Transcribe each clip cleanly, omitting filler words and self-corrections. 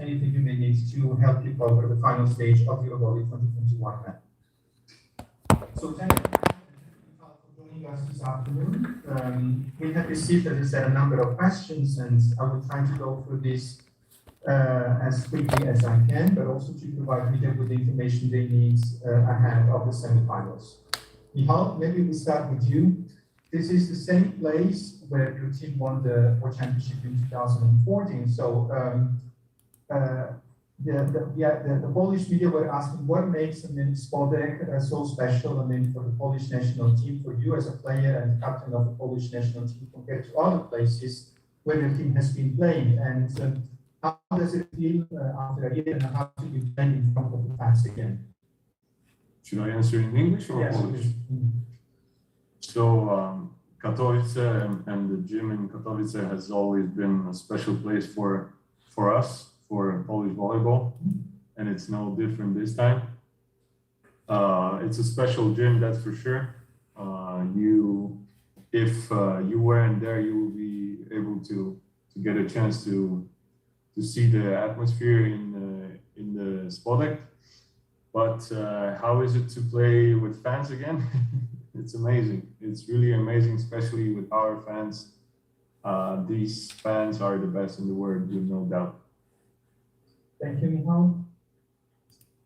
anything you may need to help you cover the final stage of your Volley 2021 match. So thank you for joining us this afternoon. We have received, as I said, a number of questions, and I will try to go through this as quickly as I can, but also to provide them with the information they need ahead of the semifinals. Michal, maybe we start with you. This is the same place where your team won the World Championship in 2014. So the Polish media were asking what makes Spodek so special, for the Polish national team, for you as a player and captain of the Polish national team compared to other places where your team has been playing. And how does it feel after a year and a half to be playing in front of the fans again? Should I answer in English or Polish? So Katowice and the gym in Katowice has always been a special place for us, for Polish volleyball, and it's no different this time. It's a special gym, that's for sure. If you weren't there, you will be able to get a chance to see the atmosphere in the Spodek. But how is it to play with fans again? It's amazing. It's really amazing, especially with our fans. These fans are the best in the world, with no doubt. Thank you, Michal.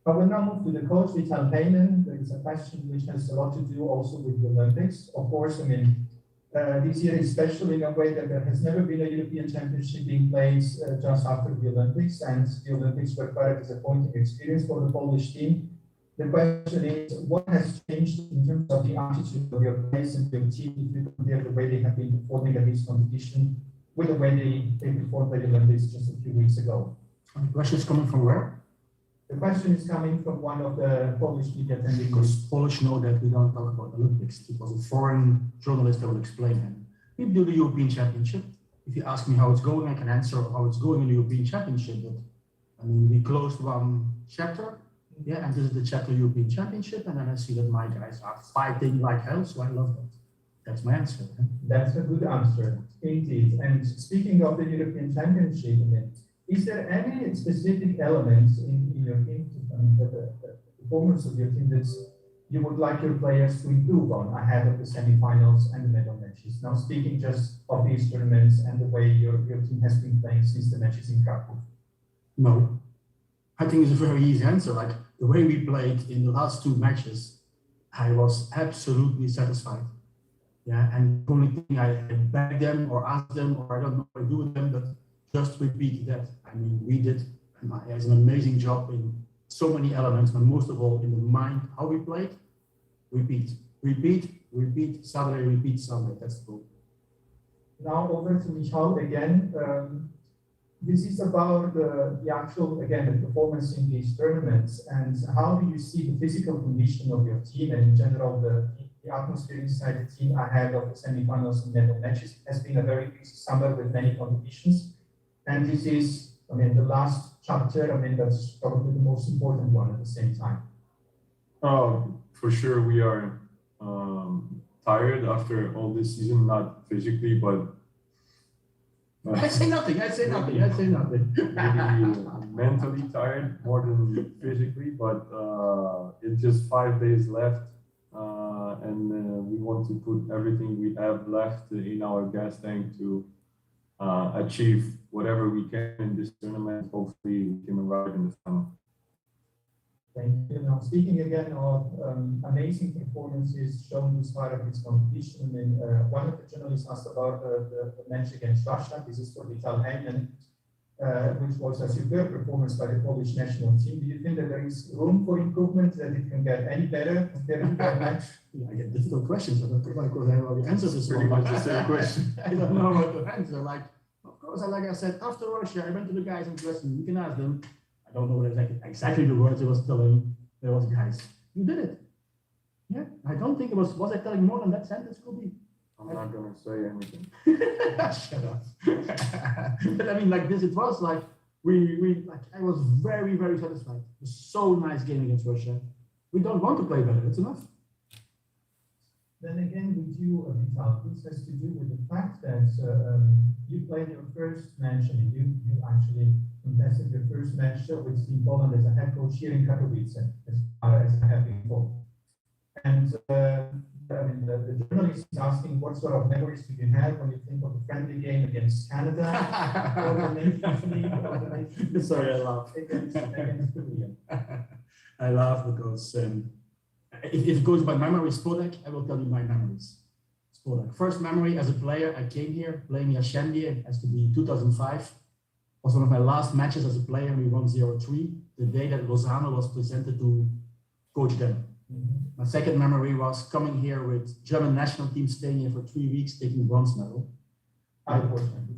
I will now move to the coach, Heynen. There is a question which has a lot to do also with the Olympics. Of course, this year is special in a way that there has never been a European Championship being played just after the Olympics, and the Olympics were quite a disappointing experience for the Polish team. The question is, what has changed in terms of the attitude of your players and your team if you compare the way they have been performing at this competition with the way they performed at the Olympics just a few weeks ago? The question is coming from where? The question is coming from one of the Polish media attending. Because Polish know that we don't talk about Olympics. It was a foreign journalist that will explain it. We do the European Championship. If you ask me how it's going, I can answer how it's going in the European Championship. But we closed one chapter. Yeah, and this is the chapter European Championship, and then I see that my guys are fighting like hell, so I love that. That's my answer. That's a good answer, indeed. And speaking of the European Championship, is there any specific elements in your team, the performance of your team that you would like your players to improve on ahead of the semifinals and the medal matches? Now, speaking just of these tournaments and the way your team has been playing since the matches in Krakow. No, I think it's a very easy answer. Like the way we played in the last two matches, I was absolutely satisfied. Yeah, and the only thing I beg them or ask them, or I don't know what I do with them, but just repeat that. We did as an amazing job in so many elements, but most of all in the mind, how we played. Repeat, Saturday, repeat Sunday. That's the goal. Now over to Michal again. This is about the actual, again, the performance in these tournaments, and how do you see the physical condition of your team and in general the atmosphere inside the team ahead of the semifinals and medal matches? It has been a very busy summer with many competitions, and this is, the last chapter. That's probably the most important one at the same time. For sure, we are tired after all this season, not physically, but I say nothing. Maybe mentally tired more than physically, but it's just 5 days left, and we want to put everything we have left in our gas tank to achieve whatever we can in this tournament. Hopefully, we can arrive in the final. Thank you. Now, speaking again of amazing performances shown as part of this competition, one of the journalists asked about the match against Russia. This is for Heynen, which was a superb performance by the Polish national team. Do you think that there is room for improvement, that it can get any better compared to that match? I get difficult questions. I don't know because I know the answers is pretty much the same question. I don't know what to answer. Of course, like I said, after Russia, I went to the guys in dressing room. You can ask them. I don't know what exactly the words I was telling. There was, guys, you did it. Yeah, I don't think it was I telling more than that sentence could be? I'm not going to say anything. Shut up. But like this, it was like, I was very, very satisfied. It was so nice game against Russia. We don't want to play better, it's enough. Then again, with you, Vital, this has to do with the fact that you played your first match, and you actually contested your first match with Team Poland as a head coach here in Katowice, as far as I have been informed. And I mean, the journalist is asking what sort of memories do you have when you think of the friendly game against Canada or the Nations League or the Nations League Sorry, I laugh. against Korea? I laugh because if it goes by memory, Spodek, I will tell you my memories. Spodek. First memory as a player, I came here playing Yashendi, it has to be 2005. Was one of my last matches as a player. We won 0-3, the day that Lozano was presented to coach them. My second memory was coming here with German national team, staying here for 3 weeks, taking bronze medal.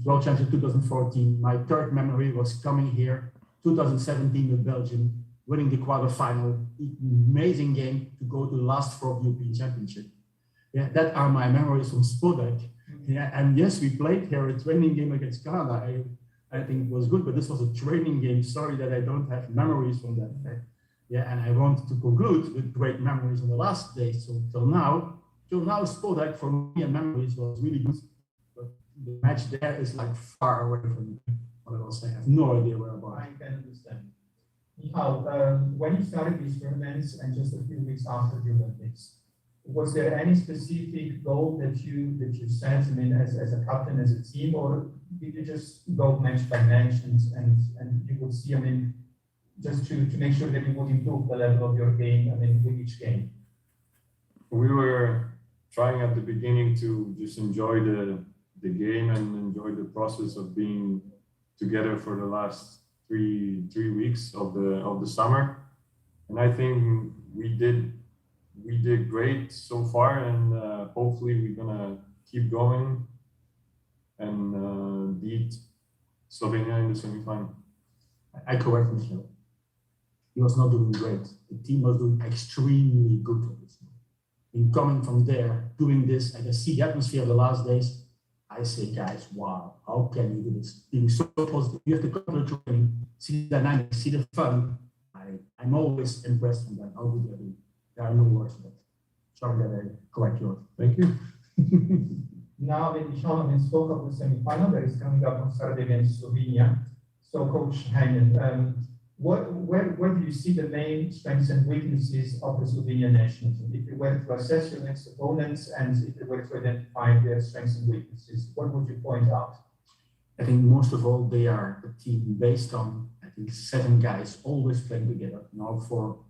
World Championship 2014. My third memory was coming here 2017 with Belgium, winning the quarterfinal, amazing game to go to the last four of the European Championship. Yeah, that are my memories from Spodek. Yeah, and yes, we played here a training game against Canada. I think it was good, but this was a training game. Sorry that I don't have memories from that. Yeah, and I want to conclude with great memories on the last day. So till now, Spodek for me and memories was really good. But the match there is like far away from me. What I will say, I have no idea where about. I can understand. Michal, when you started these tournaments and just a few weeks after the Olympics, was there any specific goal that you set? I mean, as a captain, as a team, or did you just go match by match and you would see? I mean, just to make sure that you would improve the level of your game, I mean, with each game? We were trying at the beginning to just enjoy the game and enjoy the process of being together for the last three weeks of the summer. And I think we did great so far, and hopefully we're gonna keep going and beat Slovenia in the semifinal. I correct Michal. He was not doing great. The team was doing extremely good. In coming from there, doing this, and I see the atmosphere of the last days, I say, guys, wow, how can you do this? Being so positive, you have to come to the training, see the dynamics, see the fun. I'm always impressed from them. How good they do. There are no words for that. Sorry that I correct you. Thank you. Now that Michal spoke of the semi-final that is coming up on Saturday against Slovenia, so Coach Heynen, where do you see the main strengths and weaknesses of the Slovenian national team? If you were to assess your next opponents and if you were to identify their strengths and weaknesses, what would you point out? I think most of all, they are a team based on, I think, 7 guys always playing together. Now for,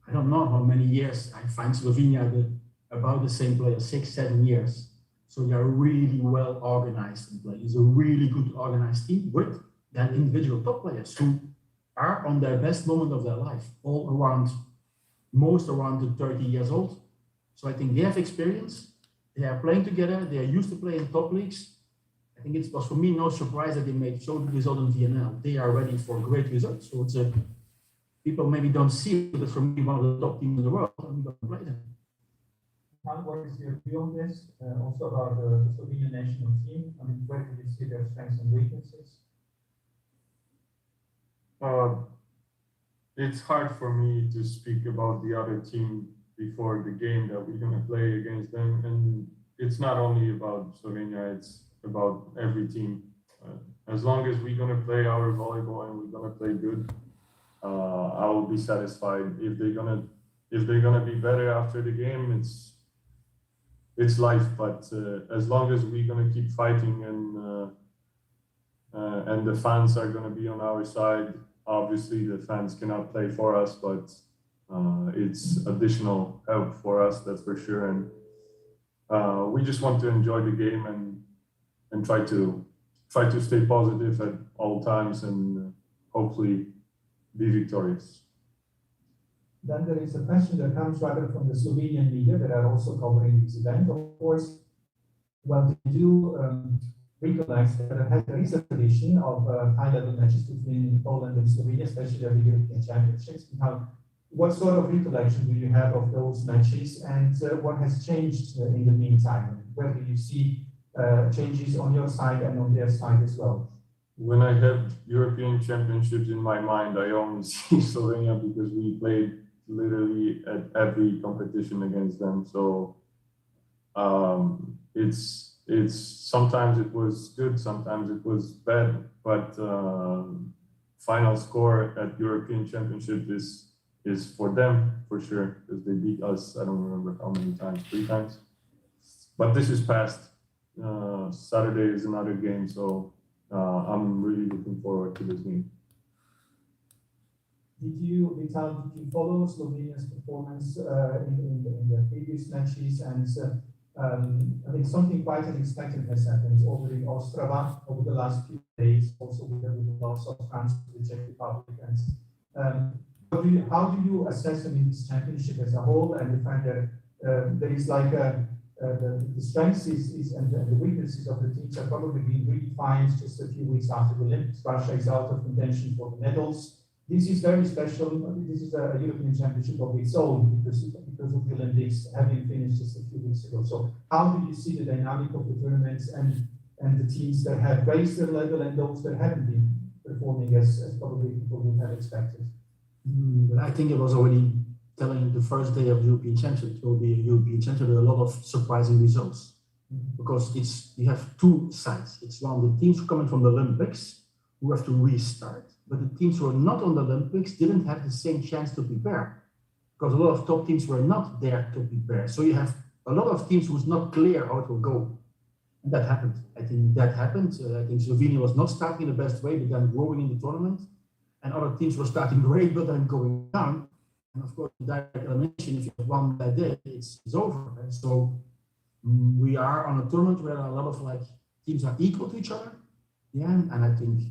I don't know how many years, I find Slovenia about the same player, 6-7 years. So they are really well organized and play. It's a really good organized team with then individual top players who are on their best moment of their life, all around, most around the 30 years old. So I think they have experience, they are playing together, they are used to play in top leagues. I think it was for me no surprise that they made so good result in VNL. They are ready for great results. So it's people maybe don't see it, but for me, one of the top teams in the world, and we're going to play them. What is your view on this? Also about the Slovenian national team? I mean, where do you see their strengths and weaknesses? It's hard for me to speak about the other team before the game that we're going to play against them. And it's not only about Slovenia, it's about every team. As long as we're going to play our volleyball and we're going to play good, I will be satisfied. If they're gonna be better after the game, it's life. But as long as we're going to keep fighting and the fans are going to be on our side. Obviously, the fans cannot play for us, but it's additional help for us, that's for sure. And we just want to enjoy the game and try to stay positive at all times and hopefully be victorious. Then there is a question that comes rather from the Slovenian media that are also covering this event. Of course, well, they do recognize that there is a tradition of high-level matches between Poland and Slovenia, especially at the European Championships. What sort of recollection do you have of those matches, and what has changed in the meantime? Where do you see changes on your side and on their side as well? When I have European Championships in my mind, I only see Slovenia because we played literally at every competition against them. So it's sometimes it was good, sometimes it was bad, but final score at European Championship is for them for sure, because they beat us. I don't remember how many times, 3 times. But this is past. Saturday is another game, so I'm really looking forward to this game. Did you follow Slovenia's performance in the previous matches? And I think something quite unexpected has happened over in Ostrava over the last few days, also with the loss of France to the Czech Republic. And how do you assess this championship as a whole, and the fact that there is like the strengths and the weaknesses of the teams are probably being redefined just a few weeks after the Olympics? Russia is out of contention for the medals. This is very special. This is a European Championship of its own because of the Olympics having finished just a few weeks ago. So how do you see the dynamic of the tournaments and the teams that have raised their level and those that haven't been performing as probably people would have expected? I think it was already telling the first day of the European Championship. It will be a European Championship with a lot of surprising results. Because you have 2 sides. It's one, the teams coming from the Olympics who have to restart. But the teams who are not on the Olympics didn't have the same chance to prepare, because a lot of top teams were not there to prepare. So you have a lot of teams who's not clear how it will go. And that happened. I think that happened. I think Slovenia was not starting in the best way, but then growing in the tournament. And other teams were starting great, but then going down. And of course, the direct elimination, if you have one bad day, it's over. And so we are on a tournament where a lot of teams are equal to each other. Yeah, and I think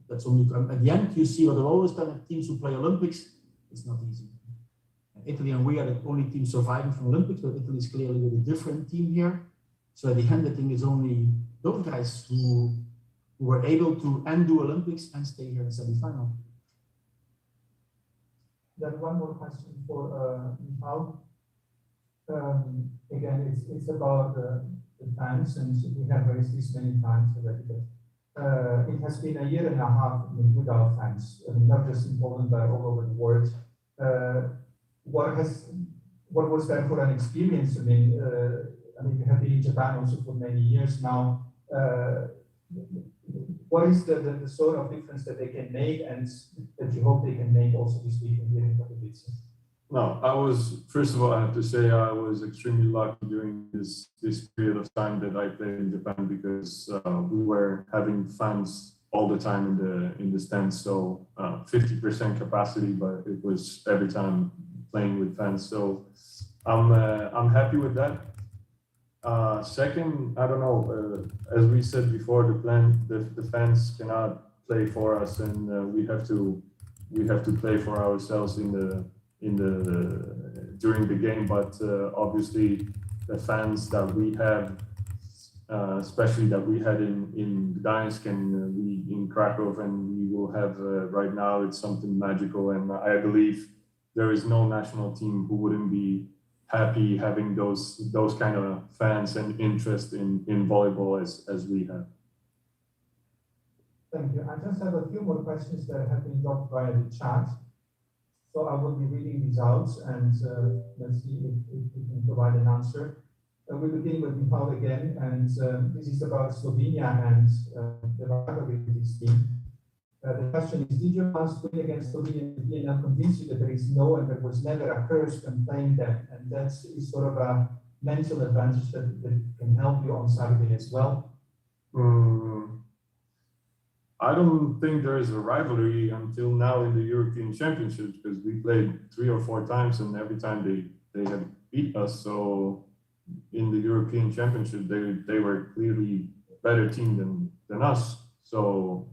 that's only at the end. You see what I've always done: teams who play Olympics, it's not easy. Italy and we are the only team surviving from Olympics, but Italy is clearly with a different team here. So at the end, I think it's only those guys who were able to undo Olympics and stay here in semi-final. Then one more question for Michal. Again, it's about the fans, and we have raised this many times already. But it has been a year and a half without fans, not just in Poland, but all over the world. What was that for an experience? I mean, you have been in Japan also for many years now. What is the sort of difference that they can make, and that you hope they can make also this weekend here in Katowice? No, first of all, I have to say I was extremely lucky during this period of time that I played in Japan, because we were having fans all the time in the stands. So 50% capacity, but it was every time playing with fans. So I'm happy with that. Second, I don't know, as we said before, the fans cannot play for us, and we have to play for ourselves during the game. But obviously the fans that we have, especially that we had in Gdańsk and we in Krakow, and we will have right now, it's something magical. And I believe there is no national team who wouldn't be happy having those kind of fans and interest in volleyball as we have. Thank you. I just have a few more questions that have been dropped via the chat. So I will be reading these out, and let's see if we can provide an answer. We begin with Michal again, and this is about Slovenia and the rivalry with this team. The question is, did your last win against Slovenia convince you that there is no and there was never a curse when playing them? And that is sort of a mental advantage that can help you on Saturday as well. I don't think there is a rivalry until now in the European Championships, because we played 3 or 4 times, and every time they have beat us. So in the European Championship, they were clearly a better team than us. So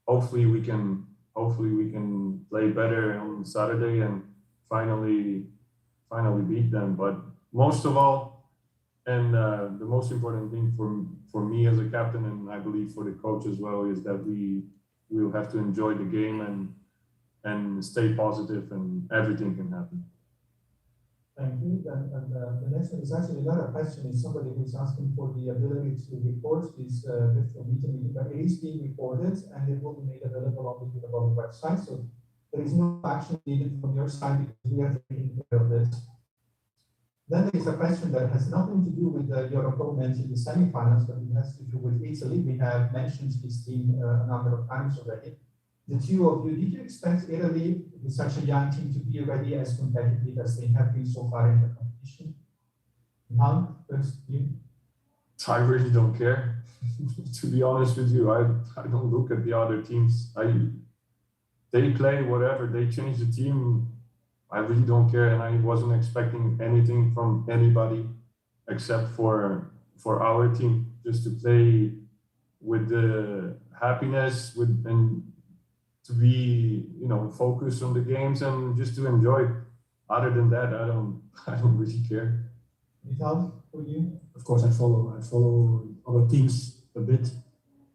hopefully we can play better on Saturday and finally beat them. But most of all, and the most important thing for me as a captain, and I believe for the coach as well, is that we will have to enjoy the game and stay positive, and everything can happen. Thank you. And the next one is actually another question. Is somebody who's asking for the ability to record this virtual meeting, but it is being recorded and it will be made available on the Volley website. So there is no action needed from your side because we are taking care of this. Then there is a question that has nothing to do with the Europei mentioned the semifinals, but it has to do with Italy. We have mentioned this team a number of times already. The two of you, did you expect Italy, with such a young team, to be already as competitive as they have been so far in the competition? None, first you. I really don't care. To be honest with you, I don't look at the other teams. They play whatever, they change the team. I really don't care, and I wasn't expecting anything from anybody except for our team, just to play with the happiness, and to be, focused on the games and just to enjoy. Other than that, I don't really care. Without for you? Of course, I follow other teams a bit.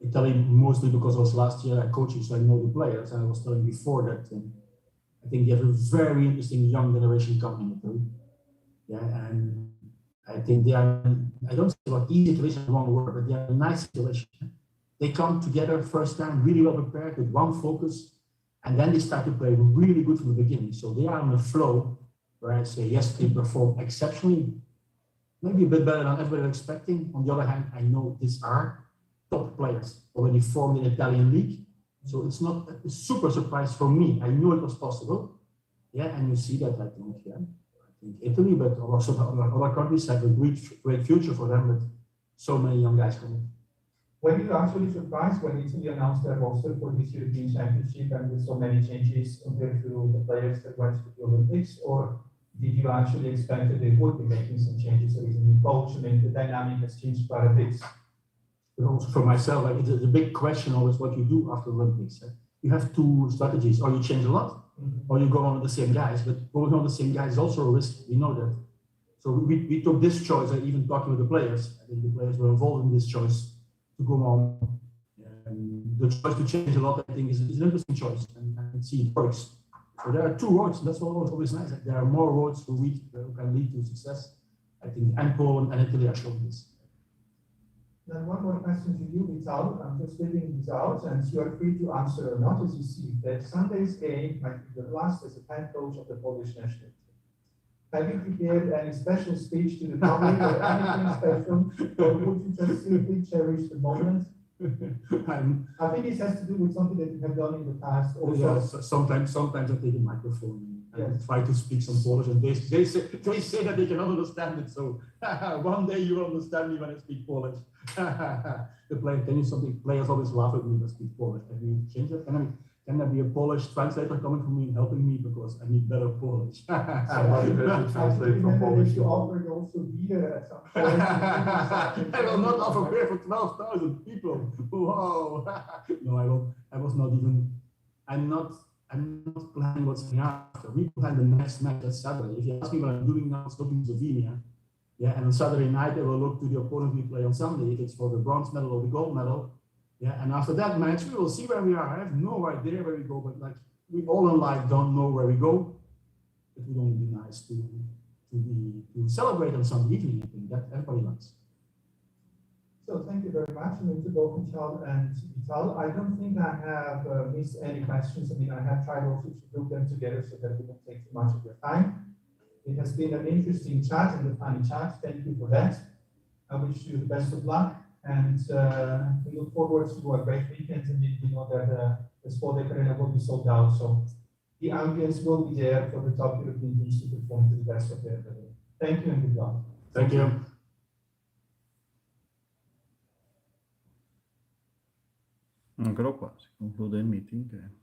Italy mostly because I was last year coaching, so I know the players. And I was telling before that I think they have a very interesting young generation coming in Italy. Yeah, and I think they are, I don't say about easy situation, wrong word, but they are a nice situation. They come together first time, really well prepared with one focus, and then they start to play really good from the beginning. So they are on the flow where I say, yes, they perform exceptionally, maybe a bit better than everybody was expecting. On the other hand, I know these are top players already formed in the Italian league. So it's not a super surprise for me. I knew it was possible. Yeah, and you see that, I think Italy, but also other countries have a great future for them with so many young guys coming. Were you actually surprised when Italy announced their roster for this European Championship and with so many changes compared to the players that went to the Olympics? Or did you actually expect that they would be making some changes? There is a new coach, I mean, the dynamic has changed quite a bit. But also for myself, it's a big question always what you do after Olympics. You have two strategies, or you change a lot, or you go on with the same guys. But going on the same guys is also a risk, we know that. So we took this choice, and even talking with the players, I think the players were involved in this choice to go on. And the choice to change a lot, I think, is an interesting choice, and see it works. So there are two roads, and that's always nice. There are more roads who can lead to success. I think and Poland and Italy are showing this. Then one more question to you, Vital. I'm just reading this out, and you are free to answer or not as you see. That Sunday's game might be the last as a head coach of the Polish national team. Have you prepared any special speech to the public or anything special, or would you just simply cherish the moment? I think this has to do with something that you have done in the past. Also. Yeah, sometimes I take a microphone and try to speak some Polish, and they say that they cannot understand it. So one day you will understand me when I speak Polish. Players always laugh at me when I speak Polish. Can we change that? Can there be a Polish translator coming from me and helping me because I need better Polish? Somebody has to translate from Polish. You offered also beer at some point. I will not offer beer for 12,000 people. Wow. No, I was not even. I'm not planning what's coming after. We plan the next match at Saturday. If you ask me what I'm doing now, it's looking to Slovenia. Yeah, and on Saturday night I will look to the opponent we play on Sunday, if it's for the bronze medal or the gold medal. Yeah, and after that match we will see where we are. I have no idea where we go, but like we all in life don't know where we go. It would only be nice to celebrate on Sunday evening. I think that everybody likes. So thank you very much, to both Michal and Vital. I don't think I have missed any questions. I mean, I have tried also to group them together so that we don't take too much of your time. It has been an interesting chat and a funny chat. Thank you for that. I wish you the best of luck, and we look forward to a great weekend. And we know that the Sport Arena will be sold out, so the ambience will be there for the top European teams to perform to the best of their ability. Thank you and good luck. Thank you. Eccolo qua, si conclude il meeting.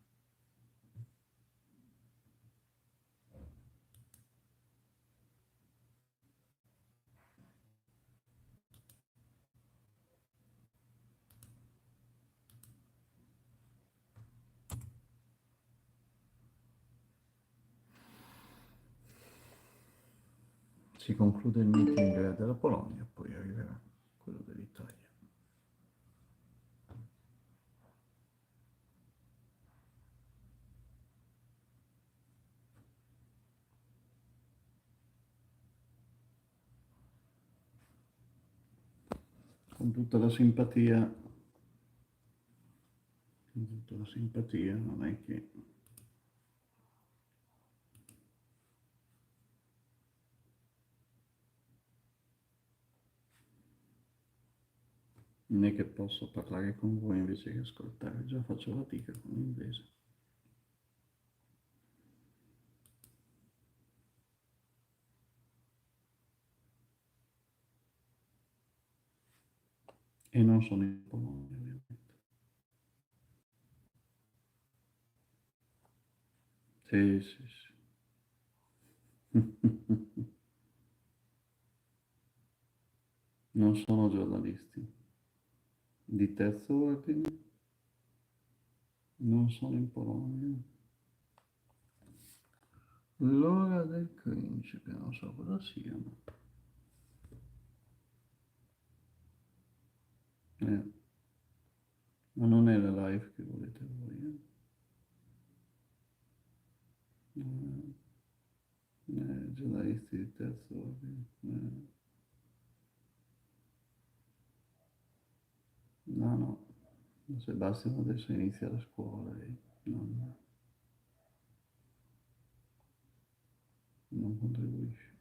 Si conclude il meeting della Polonia, poi arriverà quello dell'Italia. Con tutta la simpatia, non è che Non è che posso parlare con voi invece che ascoltare, già faccio fatica con l'inglese. E non sono in Polonia, ovviamente. Sì, sì, sì. Non sono giornalisti. Di terzo ordine, non sono in Polonia. L'ora del cringe, che non so cosa sia, ma non è la live che volete voi. Giornalisti di terzo ordine. No, no, Sebastiano adesso inizia la scuola e non contribuisce.